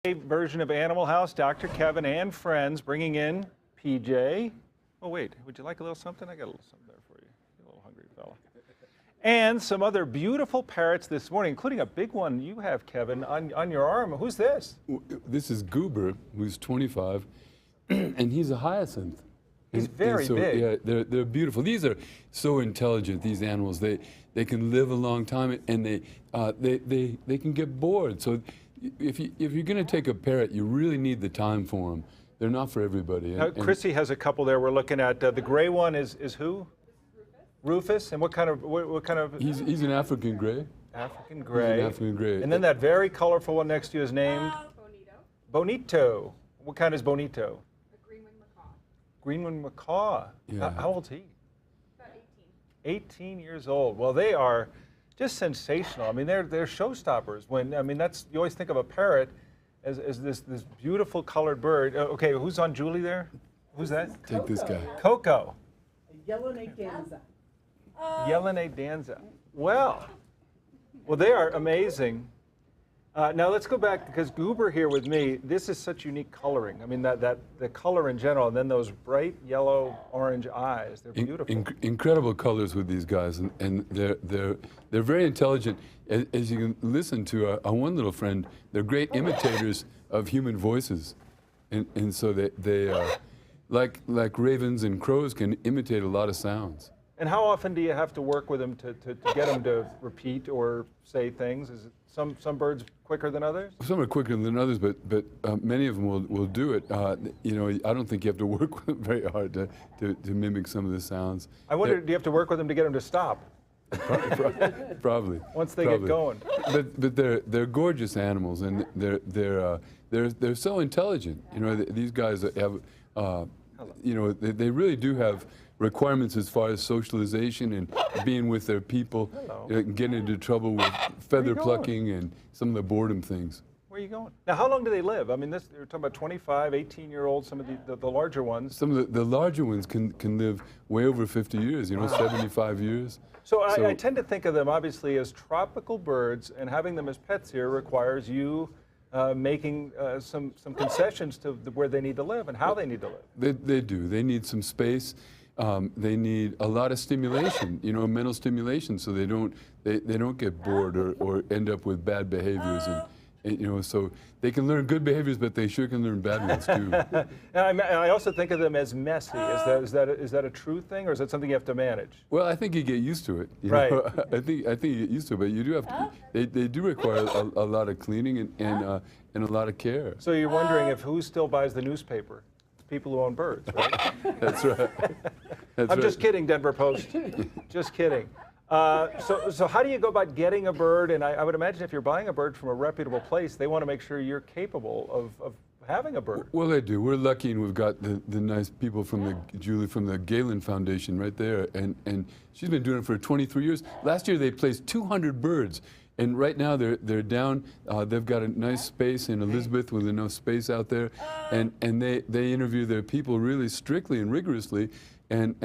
Version of Animal House, Dr. Kevin and friends bringing in PJ. Oh, wait, would you like a little something? I got a little something there for you. You're a little hungry fella. And some other beautiful parrots this morning, including a big one you have, Kevin, on your arm. Who's this? This is Goober, who's 25, and he's a hyacinth. He's very big. Yeah, they're beautiful. These are so intelligent, these animals. They can live a long time, and they can get bored. So if you're going to take a parrot, you really need the time for them. They're not for everybody. Chrissy has a couple there we're looking at. The gray one is who? Rufus. And what kind of? He's an African gray. African gray. He's an African gray. And then that very colorful one next to you is named? Bonito. Bonito. What kind is Bonito? A green-winged macaw. Green-winged macaw. Yeah. How old's he? About 18. 18 years old. Well, they are just sensational. I mean, they're showstoppers. You always think of a parrot as this beautiful colored bird. Okay, who's on Julie there? Who's that? Take this guy. Coco. Yellow-necked danza. Yellow-necked danza. Well, they are amazing. Now let's go back, because Goober here with me, this is such unique coloring. I mean, the color in general, and then those bright yellow orange eyes, they're beautiful. Incredible colors with these guys, and they're very intelligent. As you can listen to our one little friend, they're great imitators of human voices, and so they like ravens and crows can imitate a lot of sounds. And how often do you have to work with them to get them to repeat or say things? Is it some birds quicker than others? Some are quicker than others, but many of them will do it. I don't think you have to work with them very hard to mimic some of the sounds. I wonder, do you have to work with them to get them to stop? Probably. Once they get going. But they're gorgeous animals, and they're so intelligent. These guys have they really do have requirements as far as socialization and being with their people, getting into trouble with feather plucking and some of the boredom things. Where are you going? Now, how long do they live? I mean, you're talking about 25, 18-year-olds, some of the larger ones. Some of the larger ones can live way over 50 years, 75 years. So I tend to think of them, obviously, as tropical birds, and having them as pets here requires you making some concessions to where they need to live and how they need to live. They do. They need some space. They need a lot of stimulation, mental stimulation, so they don't get bored or end up with bad behaviors, and so they can learn good behaviors, but they sure can learn bad ones too. And I also think of them as messy. Is that a true thing, or is that something you have to manage? Well, I think you get used to it. Right. I think you get used to it, but you do have to. They do require a lot of cleaning and a lot of care. So you're wondering if who still buys the newspaper? People who own birds, right? That's right. I'm just kidding, Denver Post. Just kidding. So how do you go about getting a bird? And I would imagine if you're buying a bird from a reputable place, they want to make sure you're capable of having a bird. Well, they do. We're lucky, and we've got the nice people from Julie from the Galen Foundation right there, and she's been doing it for 23 years. Last year they placed 200 birds. And right now they're down. They've got a nice space in Elizabeth with enough space out there, and they interview their people really strictly and rigorously, and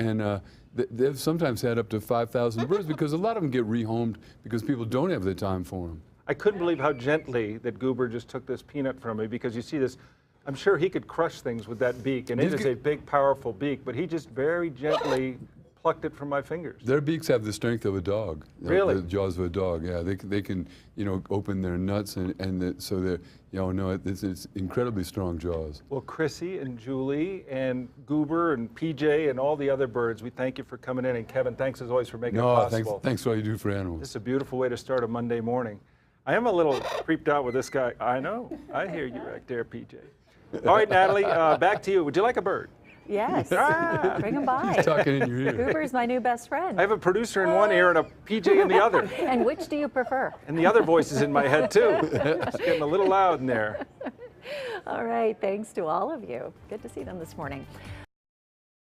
they've sometimes had up to 5,000 birds because a lot of them get rehomed because people don't have the time for them. I couldn't believe how gently that Goober just took this peanut from me, because you see this. I'm sure he could crush things with that beak, and it is a big, powerful beak, but he just very gently plucked it from my fingers. Their beaks have the strength of a dog. Really? The jaws of a dog. Yeah, they can open their nuts, so they're it's incredibly strong jaws. Well, Chrissy and Julie and Goober and PJ and all the other birds, we thank you for coming in, and Kevin, thanks as always for making it possible. Thanks for all you do for animals. This is a beautiful way to start a Monday morning. I am a little creeped out with this guy. I know. I hear you right there, PJ. All right, Natalie, back to you. Would you like a bird? Yes, bring them by. He's talking in your ear. Goober's my new best friend. I have a producer in one ear and a PJ in the other. And which do you prefer? And the other voice is in my head, too. It's getting a little loud in there. All right, thanks to all of you. Good to see them this morning.